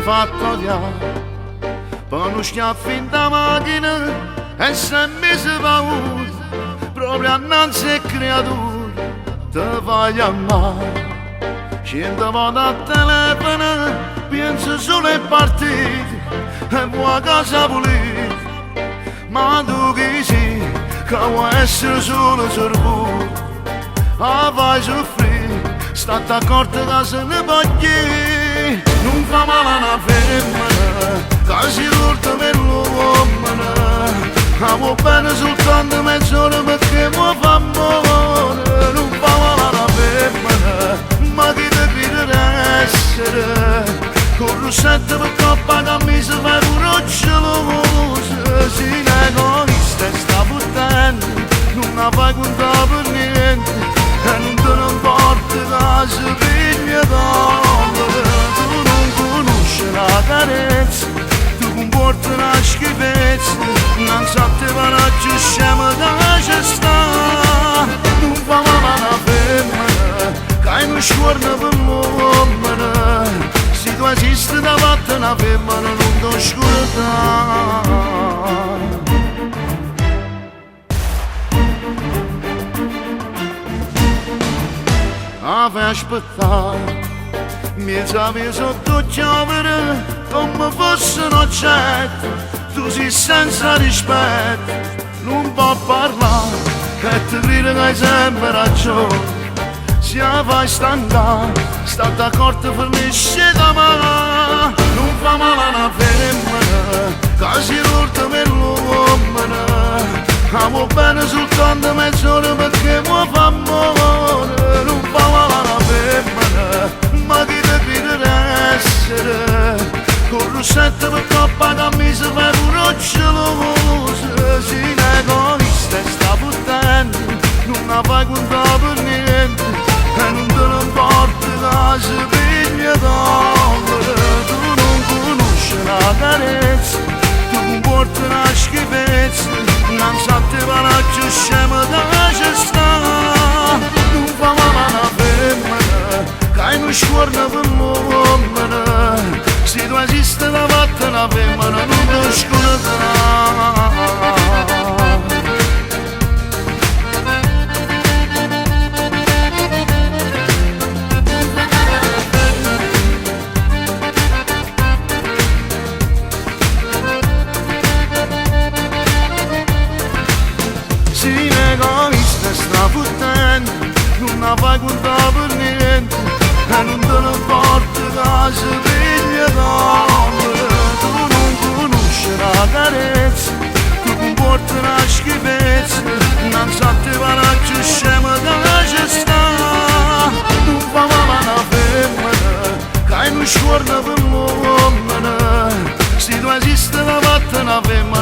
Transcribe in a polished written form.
fatto odiare, poi non schiaffi in da macchina e se mi si paura, proprio annanzi a creatura, ti voglio amare. Scendo vado a telefono, penso solo ai partiti e vuoi cosa pulita, ma tu che sei, che vuoi essere solo sorbuto, ah vai soffrire, state accorto che se ne voglio, non fa male una femmina, che si urta per l'uomo, amo bene soltanto mezz'ora perché mi fa amore, non fa male una femmina, ma chi te crede essere, con il rossetto per coppa che mi si fa pure geloso, si in egoista e sta puttana, non la fai contare per niente, e non te ne importa che si piglia d'amore, tu non conosci la carezza, tu comporti una schifezza, non sa te vanaggi scema che ci sta, non fa male una femmina, che hai uno sguardo per l'uomo, se tu esisti davanti a una femmina non ti scordare. Ave aspettare, mezza mia sotto chiamere, come fosse un oggetto, tu sei senza rispetto, non può parlare, che ti crede che hai sempre ragione, se vai stancare, state accorto fornisce da me, non fa male una femmina, che si urta per l'uomo, amo bene soltanto mezz'ora perché mi fa amore, non fa male una femmina, ma chi te crede essere, con il rossetto per coppa che mi si fa pure geloso, si in egoista e sta puttana, non la fai contare per niente, e non te ne importa che si piglia d'amore, tu non conosci la carezza, tu comporti una schifezza, non sa te vanaggi scema che ci sta, non fa male una femmina, che hai uno sguardo per l'uomo, se tu esisti davanti a una femmina non ti scordare. Sei egoista, sta puttana, non la fai contare per niente, e non te ne importa che si piglia d'amore, tu non conosci la carezza, tu comporti una schifezza, non sa te vanaggi scema che ci sta, non fa male una femmina, che hai uno sguardo per l'uomo, se tu esisti davanti a una femmina